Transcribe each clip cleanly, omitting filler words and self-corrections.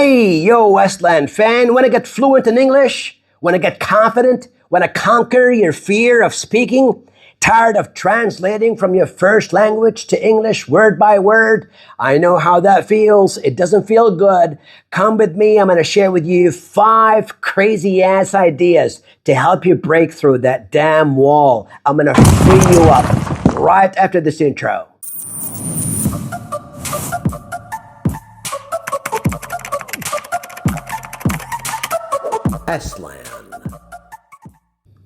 Hey, yo, Westland fan, want to get fluent in English? Want to get confident? Want to conquer your fear of speaking? Tired of translating from your first language to English word by word? I know how that feels. It doesn't feel good. Come with me. I'm going to share with you 5 crazy ass ideas to help you break through that damn wall. I'm going to free you up right after this intro. Westland.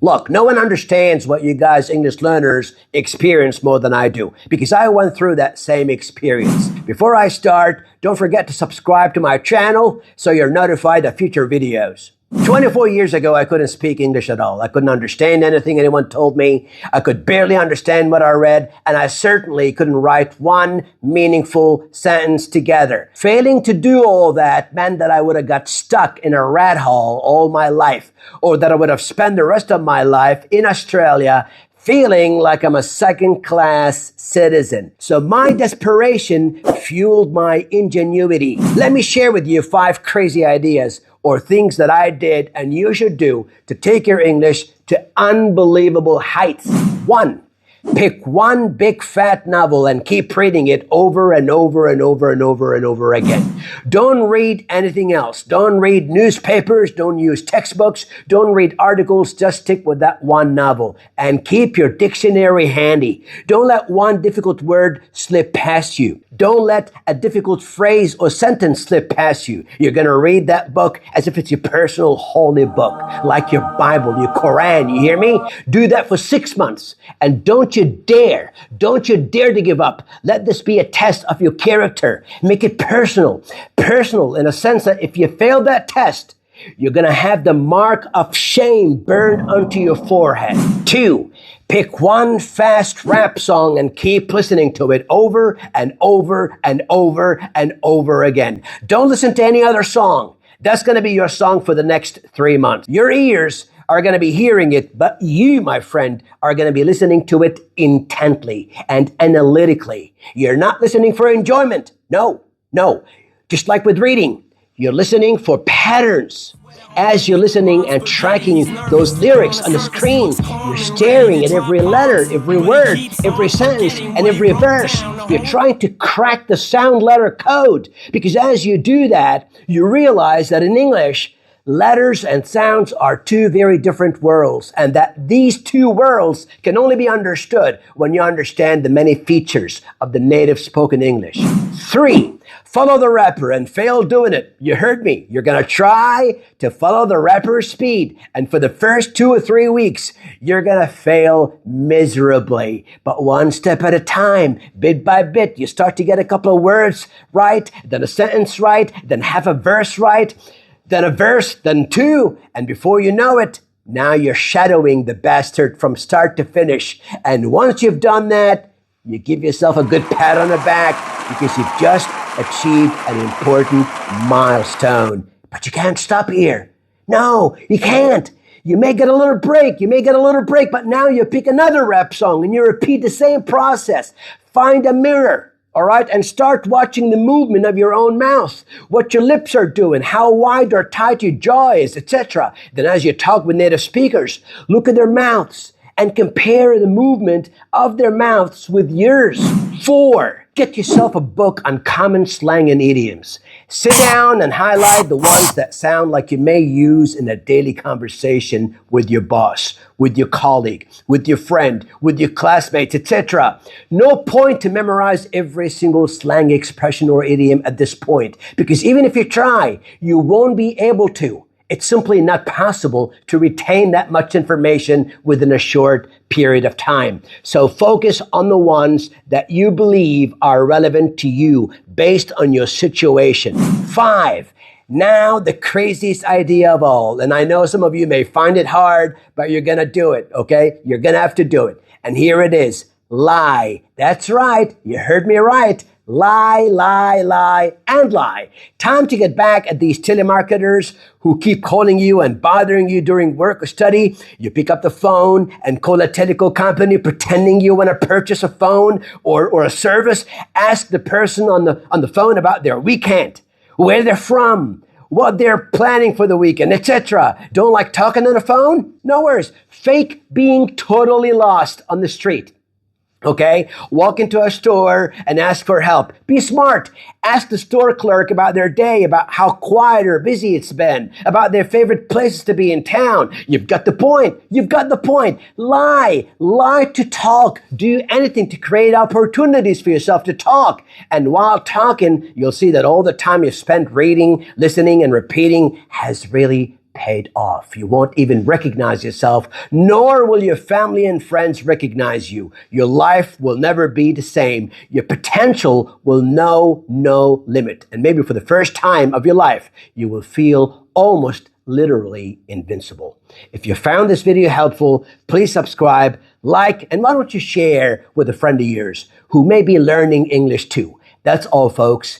Look, no one understands what you guys English learners experience more than I do, because I went through that same experience. Before I start, don't forget to subscribe to my channel so you're notified of future videos. 24 years ago, I couldn't speak English at all. I couldn't understand anything anyone told me. I could barely understand what I read, and I certainly couldn't write one meaningful sentence together. Failing to do all that meant that I would have got stuck in a rat hole all my life, or that I would have spent the rest of my life in Australia feeling like I'm a second-class citizen. So my desperation fueled my ingenuity. Let me share with you 5 crazy ideas or things that I did and you should do to take your English to unbelievable heights. 1. Pick one big fat novel and keep reading it over and over and over and over and over again. Don't read anything else. Don't read newspapers. Don't use textbooks. Don't read articles. Just stick with that one novel and keep your dictionary handy. Don't let one difficult word slip past you. Don't let a difficult phrase or sentence slip past you. You're going to read that book as if it's your personal holy book, like your Bible, your Quran. You hear me? Do that for 6 months, and don't you dare to give up. Let this be a test of your character. Make it personal in a sense that if you fail that test, you're going to have the mark of shame burned onto your forehead. 2, pick one fast rap song and keep listening to it over and over and over and over again. Don't listen to any other song. That's going to be your song for the next 3 months. Your ears are going to be hearing it, but you, my friend, are going to be listening to it intently and analytically. You're not listening for enjoyment. No. Just like with reading, you're listening for patterns. As you're listening and tracking those lyrics on the screen, you're staring at every letter, every word, every sentence, and every verse. You're trying to crack the sound letter code, because as you do that, you realize that in English, letters and sounds are 2 very different worlds, and that these 2 worlds can only be understood when you understand the many features of the native spoken English. 3, follow the rapper and fail doing it. You heard me. You're going to try to follow the rapper's speed, and for the first 2 or 3 weeks, you're going to fail miserably. But one step at a time, bit by bit, you start to get a couple of words right, then a sentence right, then half a verse right, then a verse, then 2, and before you know it, now you're shadowing the bastard from start to finish. And once you've done that, you give yourself a good pat on the back because you've just achieved an important milestone. But you can't stop here. No, you can't. You may get a little break, but now you pick another rap song and you repeat the same process. Find a mirror. All right, and start watching the movement of your own mouth, what your lips are doing, how wide or tight your jaw is, etc. Then as you talk with native speakers, look at their mouths and compare the movement of their mouths with yours. 4, get yourself a book on common slang and idioms. Sit down and highlight the ones that sound like you may use in a daily conversation with your boss, with your colleague, with your friend, with your classmates, etc. No point to memorize every single slang expression or idiom at this point, because even if you try, you won't be able to. It's simply not possible to retain that much information within a short period of time. So focus on the ones that you believe are relevant to you based on your situation. 5, now the craziest idea of all. And I know some of you may find it hard, but you're going to do it, okay? You're going to have to do it. And here it is. Lie. That's right. You heard me right. Lie, and lie. Time to get back at these telemarketers who keep calling you and bothering you during work or study. You pick up the phone and call a teleco company pretending you want to purchase a phone or a service. Ask the person on the phone about their weekend, where they're from, what they're planning for the weekend, etc. Don't like talking on the phone? No worries. Fake being totally lost on the street. Okay? Walk into a store and ask for help. Be smart. Ask the store clerk about their day, about how quiet or busy it's been, about their favorite places to be in town. You've got the point. You've got the point. Lie. Lie to talk. Do anything to create opportunities for yourself to talk. And while talking, you'll see that all the time you've spent reading, listening, and repeating has really paid off. You won't even recognize yourself, nor will your family and friends recognize you. Your life will never be the same. Your potential will know no limit. And maybe for the first time of your life, you will feel almost literally invincible. If you found this video helpful, please subscribe, like, and why don't you share with a friend of yours who may be learning English too. That's all, folks.